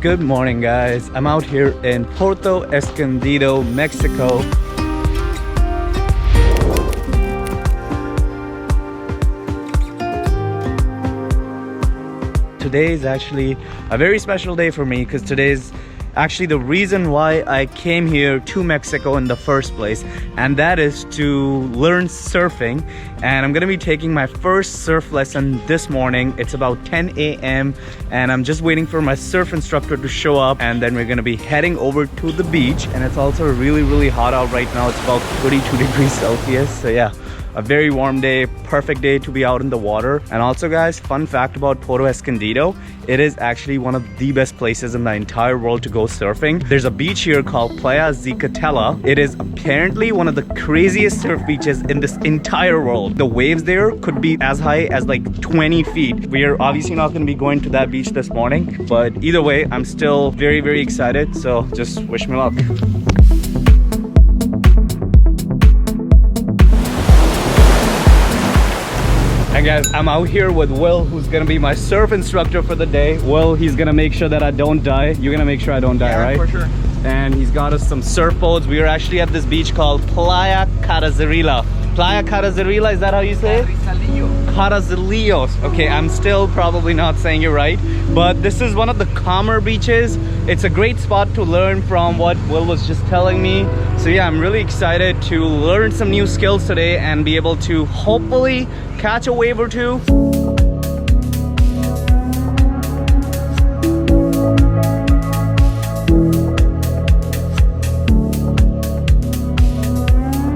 Good morning, guys. I'm out here in Puerto Escondido, Mexico. Today is actually a very special day for me because today's actually the reason why I came here to Mexico in the first place, and that is to learn surfing. And I'm gonna be taking my first surf lesson this morning. It's about 10 a.m. and I'm just waiting for my surf instructor to show up, and then we're gonna be heading over to the beach. And it's also really hot out right now. It's about 32 degrees Celsius, so yeah, a very warm day, perfect day to be out in the water. And also, guys, fun fact about Puerto Escondido, it is actually one of the best places in the entire world to go surfing. There's a beach here called Playa Zicatela. It is apparently one of the craziest surf beaches in this entire world. The waves there could be as high as like 20 feet. We are obviously not going to be going to that beach this morning, but either way, I'm still very excited. So just wish me luck. And guys, I'm out here with Will, who's gonna be my surf instructor for the day. Will, he's gonna make sure that I don't die. You're gonna make sure I don't die, right? For sure. And he's got us some surfboards. We are actually at this beach called Playa Carrizalillo. Playa Carrizalillo, is that how you say it? Carrizalillo. Carrizalillo. Okay, I'm still probably not saying it right, but this is one of the calmer beaches. It's a great spot to learn from what Will was just telling me. So yeah, I'm really excited to learn some new skills today and be able to hopefully catch a wave or two.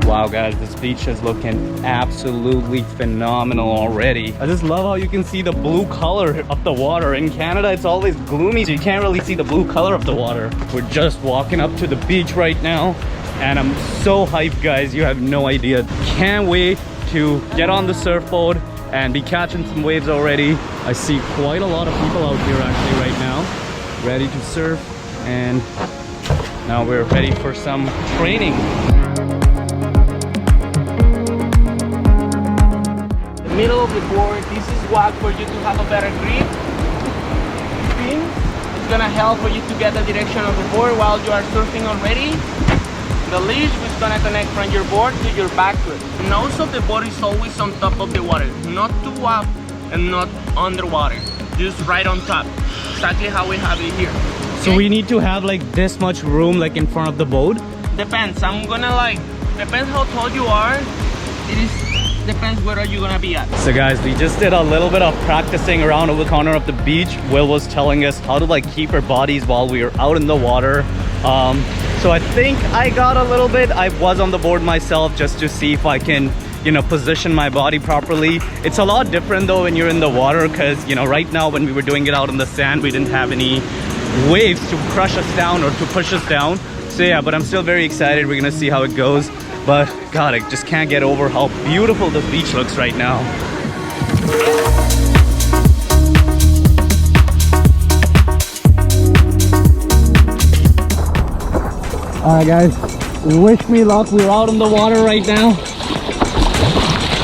Wow, guys, this beach is looking absolutely phenomenal already. I just love how you can see the blue color of the water. In Canada, it's always gloomy, so you can't really see the blue color of the water. We're just walking up to the beach right now, and I'm so hyped, guys. You have no idea. Can't wait to get on the surfboard and be catching some waves already. I see quite a lot of people out here actually right now, ready to surf, and now we're ready for some training. Middle of the board, this is what for you to have a better grip. Spin. It's gonna help for you to get the direction of the board while you are surfing already. The leash is gonna connect from your board to your back foot. The nose of the board is always on top of the water, not too up and not underwater, just right on top. Exactly how we have it here. Okay? So we need to have like this much room like in front of the boat? Depends. I'm gonna depends how tall you are. Depends where are you gonna be at. So guys, we just did a little bit of practicing around over the corner of the beach. Will was telling us how to like keep our bodies while we were out in the water. So I think I got a little bit. I was on the board myself just to see if I can, you know, position my body properly. It's a lot different though when you're in the water, because you know, right now when we were doing it out in the sand, we didn't have any waves to crush us down or to push us down. So yeah, but I'm still very excited. We're gonna see how it goes. But God, I just can't get over how beautiful this beach looks right now. Alright guys, wish me luck. We're out in the water right now.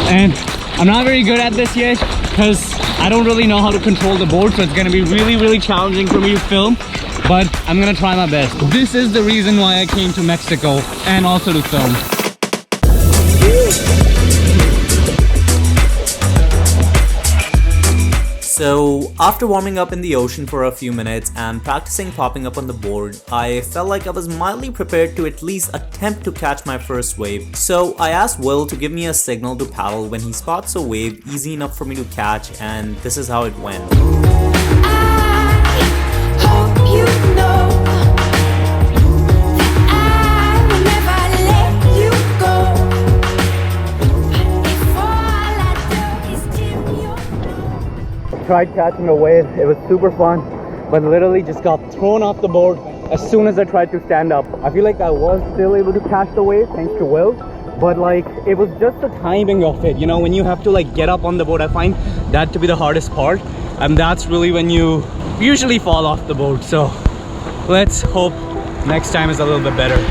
And I'm not very good at this yet because I don't really know how to control the board. So it's going to be really challenging for me to film. But I'm going to try my best. This is the reason why I came to Mexico and also to film. So after warming up in the ocean for a few minutes and practicing popping up on the board, I felt like I was mildly prepared to at least attempt to catch my first wave. So I asked Will to give me a signal to paddle when he spots a wave easy enough for me to catch, and this is how it went. I hope you know that I will never let you go. If all I do is dim your Tried catching a wave. It was super fun, but literally just got thrown off the board as soon as I tried to stand up. I feel like I was still able to catch the wave thanks to Will, but like it was just the timing of it, you know, when you have to like get up on the boat. I find that to be the hardest part, and that's really when you usually fall off the boat. So let's hope next time is a little bit better.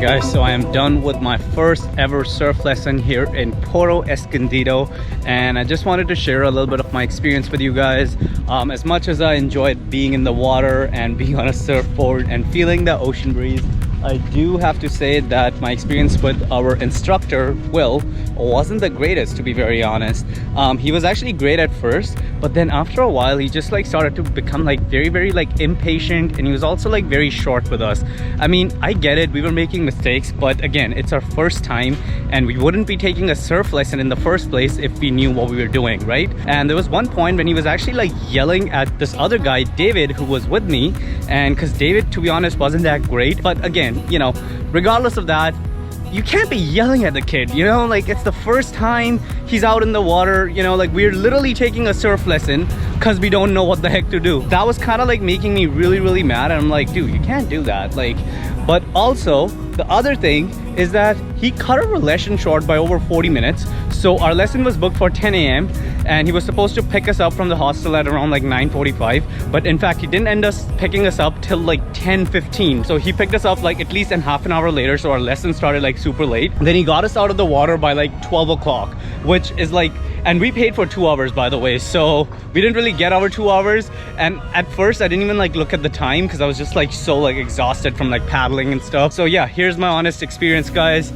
Alright guys, so I am done with my first ever surf lesson here in Puerto Escondido, and I just wanted to share a little bit of my experience with you guys. As much as I enjoyed being in the water and being on a surfboard and feeling the ocean breeze, I do have to say that my experience with our instructor, Will, wasn't the greatest, to be very honest. He was actually great at first, but then after a while he just like started to become like very like impatient, and he was also like very short with us. I mean, I get it, we were making mistakes, but again, it's our first time and we wouldn't be taking a surf lesson in the first place if we knew what we were doing, right? And there was one point when he was actually like yelling at this other guy, David, who was with me, and because David, to be honest, wasn't that great. But again, you know, regardless of that, you can't be yelling at the kid, you know, like it's the first time he's out in the water, you know, like we're literally taking a surf lesson because we don't know what the heck to do. That was kind of like making me really mad, and I'm like, dude, you can't do that. Like, but also the other thing is that he cut our lesson short by over 40 minutes. So our lesson was booked for 10 a.m. and he was supposed to pick us up from the hostel at around like 9:45, but in fact he didn't end us picking us up till like 10:15. So he picked us up like at least a half an hour later, so our lesson started like super late. Then he got us out of the water by like 12 o'clock, which is like, and we paid for 2 hours, by the way, so we didn't really get our 2 hours. And at first I didn't even like look at the time because I was just like so like exhausted from like paddling and stuff. So yeah, here's my honest experience, guys.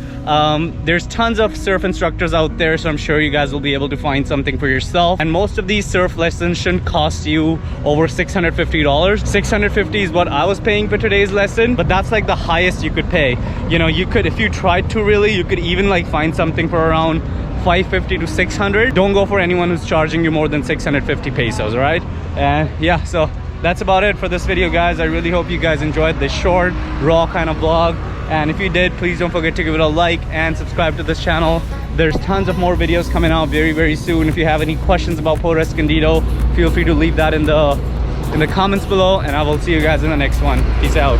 There's tons of surf instructors out there, so I'm sure you guys will be able to find something for yourself. And most of these surf lessons shouldn't cost you over $650. $650 is what I was paying for today's lesson, but that's like the highest you could pay. You know, you could, if you tried to really, you could even like find something for around $550 to $600. Don't go for anyone who's charging you more than 650 pesos, all right? And yeah, so that's about it for this video, guys. I really hope you guys enjoyed this short, raw kind of vlog. And if you did, please don't forget to give it a like and subscribe to this channel. There's tons of more videos coming out very soon. If you have any questions about Puerto Escondido, feel free to leave that in the comments below, and I will see you guys in the next one. Peace out.